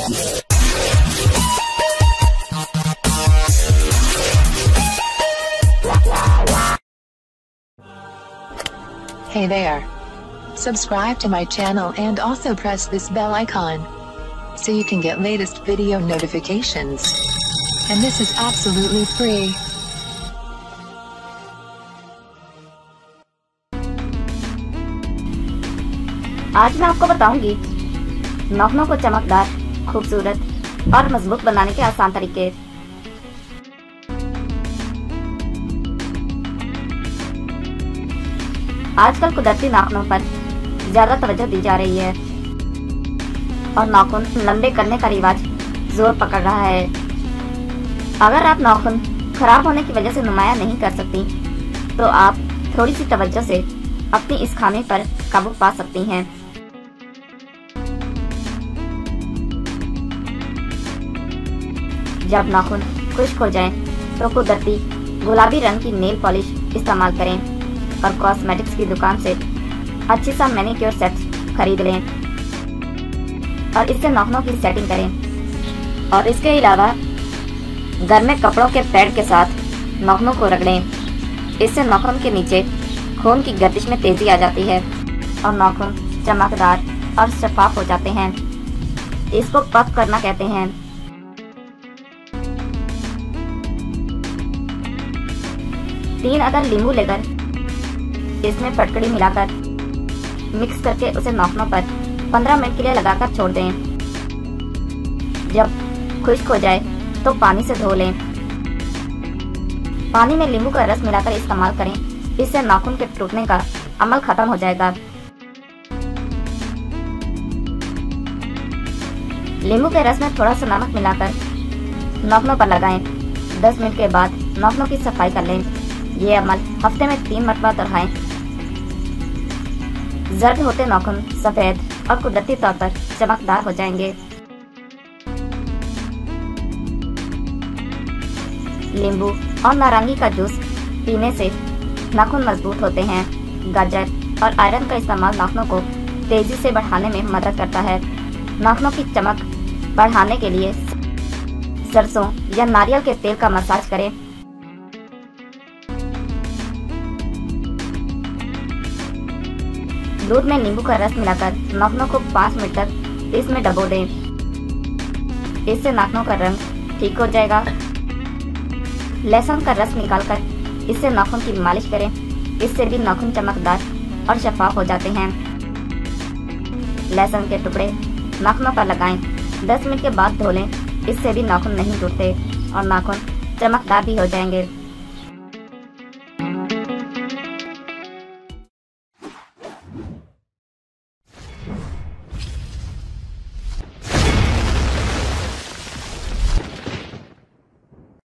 Hey there. Subscribe to my channel and also press this bell icon so you can get latest video notifications. And this is absolutely free. आज मैं आपको बताऊंगी नाखूनों को चमकदार, खूबसूरत और मजबूत बनाने के आसान तरीके। आजकल कुदरती नाखूनों पर ज्यादा तवज्जो दी जा रही है और नाखून लंबे करने का रिवाज जोर पकड़ रहा है। अगर आप नाखून खराब होने की वजह से नुमाया नहीं कर सकती तो आप थोड़ी सी तवज्जो से अपनी इस खामी पर काबू पा सकती हैं। जब नाखून खुश्क हो जाएं, तो कुदरती गुलाबी रंग की नेल पॉलिश इस्तेमाल करें और कॉस्मेटिक्स की दुकान से अच्छी सा मैनिक्योर सेट खरीद लें और इससे नाखूनों की सेटिंग करें। और इसके अलावा घर में कपड़ों के पैड के साथ नाखूनों को रगड़ें। इससे नाखून के नीचे खून की गर्दिश में तेजी आ जाती है और नाखून चमकदार और शफाफ हो जाते हैं। इसको पफ करना कहते हैं। तीन अदर नींबू लेकर इसमें फटकड़ी मिलाकर मिक्स करके उसे नाखूनों पर 15 मिनट के लिए लगाकर छोड़ दें। जब खुश्क हो जाए तो पानी से धो लें। पानी में नींबू का रस मिलाकर इस्तेमाल करें। इससे नाखून के टूटने का अमल खत्म हो जाएगा। नींबू के रस में थोड़ा सा नमक मिलाकर नाखूनों पर लगाएं। 10 मिनट के बाद नाखूनों की सफाई कर लें। ये अमल हफ्ते में 3 मरतबा दोहराएं। जर्द होते नाखून सफेद और कुदरती तौर पर चमकदार हो जाएंगे। नींबू और नारंगी का जूस पीने से नाखून मजबूत होते हैं। गाजर और आयरन का इस्तेमाल नाखूनों को तेजी से बढ़ाने में मदद करता है। नाखूनों की चमक बढ़ाने के लिए सरसों या नारियल के तेल का मसाज करें। दूध में नींबू का रस मिलाकर नाखूनों को 5 मिनट तक इसमें डबो दें। इससे नाखूनों का रंग ठीक हो जाएगा। लहसुन का रस निकालकर इससे नाखून की मालिश करें। इससे भी नाखून चमकदार और शफाफ हो जाते हैं। लहसुन के टुकड़े नाखूनों पर लगाएं। 10 मिनट के बाद धो लें। इससे भी नाखून नहीं टूटते और नाखून चमकदार भी हो जाएंगे।